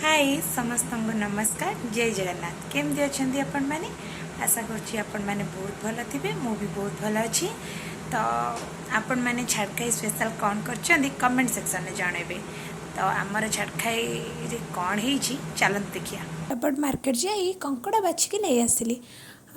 हाय समस्त को नमस्कार जय जगन्नाथ केमती अच्छा आपण मैंने आशा करें बहुत भल थे मु भी बहुत भल अच्छी तो आपण मैंने छाड़खाई स्पेशल कौन कर कमेंट सेक्शन में जनइबे तो आमर छाड़खाई कौन है चलते देखिए एपट मार्केट जाई कंकड़ा बाछिकी नहीं आसली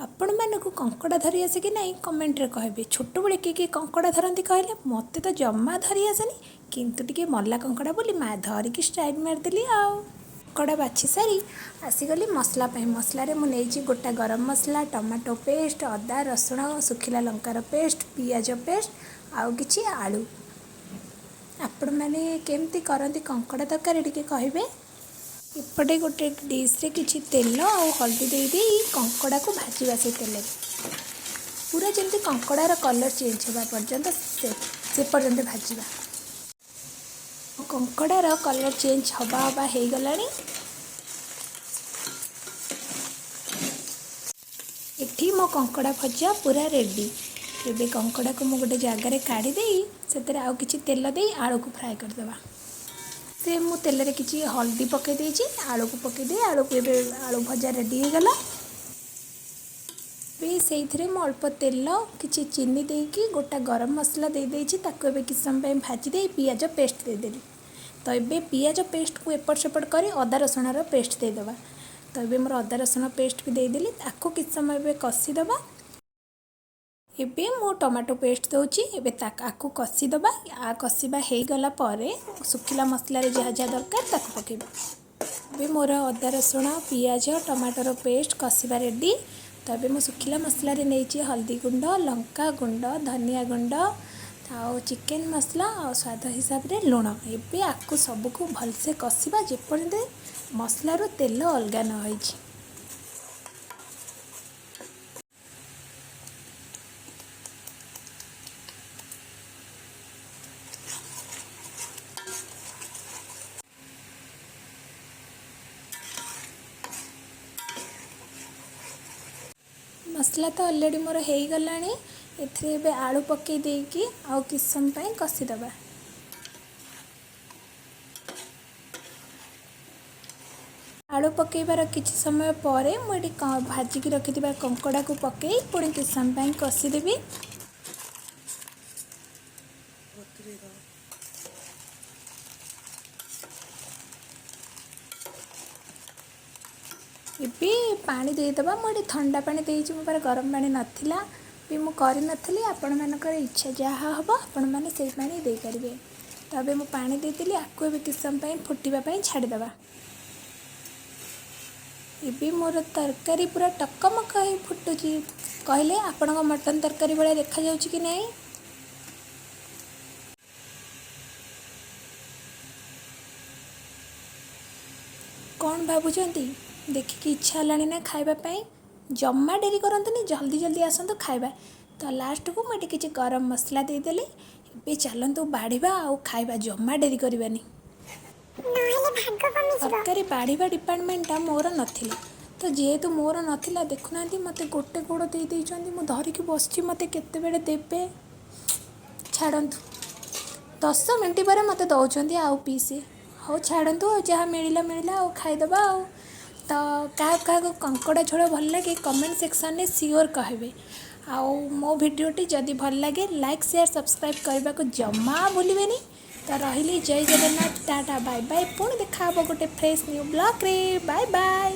आपण मानक कंकड़ा धरी आसे कि नहीं कमेंट रे कहबे छोट बड़े किए कंकड़ा धरती कहले मते तो जम्मा धरी आसेनी किंतु टिके मल्ला कंकड़ा बोली माँ धरिकी स्टाइल मारदेली आउ कंकड़ा बाछि सारी आसीगली मसला मसलार मुझे गोटा गरम मसला टमाटो पेस्ट अदा रसुण सुखिला लंकार पेस्ट पियाज पेस्ट आउ किछि आलू आपण मैंने केमती करती कंकड़ा तरकारी टिके कहबे इपटे गोटे डिश रे किछि तेल और हल्दी दे दे कंकड़ा को भाजवा से तेल पूरा जमी कंकड़ार कलर चेंज होगा पर्यंत से पर्यंत भाजवा कंकड़ार कलर चेंज हवा हवा हो गलानी एठी मो कंकड़ा भजा पूरा रेडी एबे कंकड़ा को मु गोटे जगार काढ़ी देई से आउ किछि तेल दे आलू को फ्राए करदेवा से मु तेल रे किछि हल्दी पके देछि आलू को पके दे आलू को एबे आलू भजा रेडी हो गला बे सेइथरे मु अल्प तेल किछि चीनी देकी गोटा गरम मसला दे देछि ताको एबे किछ समय भाजी दे पियाज पेस्ट दे देली तो एबे पियाज पेस्ट को एपट सेपट करी अदा रसुण पेस्ट दे देबा तो एबे मोर अदा रसुण पेस्ट भी दे देली ताको किछ समय एबे कसी देबा एबे मो टमाटो पेस्ट दउची एबे ताको कसी दबा आ कसीबा हे गला परे सुखिला मसला रे जहा जहा दरकार ताको पकेबा एबे मोर अदा रसुण पियाज टमाटोर पेस्ट कसीबा रेडी तो एबे मो सुखिला मसला रे नेची हल्दी गुंड लंका गुंड धनिया गुंड आउ चिकेन मसला और स्वाद हिसाब रे लुण एबे आकु सबको भलसे कसीबा जेपर्यंत मसलार तेल अलगा न होइछि मसला तो ऑलरेडी मोर हो गलानी एथरे बे आलू पकई देकी आउ किछ समय कसी दबा आलू पकईबार किछ समय पर मुझे भाजिकी रखिथिबा कंकड़ा को पकई पुणी किछ समय कसी देबी ये पानी देदेबा मुझे ठंडा पानी देती मो पारे गरम पानी नाला भी मुझे आपण मानकर इच्छा जहाँ हम आपण मैंने से पानी दे पारे तो अबे मु पानी देती आपको ए किछ समय फुटापी छाड़देवा ये मोर तरकारी पूरा टकमक फुटुची कहले आपण मटन तरकारी भाया देखा जाउची कि नहीं कौन भावुंट देखिकी इच्छा है ना खावाई जम्मा डेरी करतनी जल्दी जल्दी आसतु खाଇବା तो लास्ट को मुझे किसी गरम मसला देदेली ए चलतु बाढ़ा आउ खाଇବା जम्मा डेरी करवानी तरकारी बाढ़ा डिपार्टमेंटा मोर नथिला तो जेहेतु मोर नथिला देखुना मत गोटे गोड़ दे देइचंदी मु धरिकी बसची मते केते बेले देबे छाड़न्तु 10 मिनट पर मते दौरान आउ पीसी हो छाड़न्तु जहाँ मिलला मिलला आउ खाईदबा आउ तो क्या कंकड़ा झोल भल लगे कमेंट सेक्शन में सियोर कहबे आउ मो भिडियोटी जदि भल लगे लाइक शेयर सब्सक्राइब करने को जमा भूलें तो रही जय जगन्नाथ टाटा बाय बाय पुणी देखा गोटे फ्रेश न्यू ब्लॉग रे बाय बाय।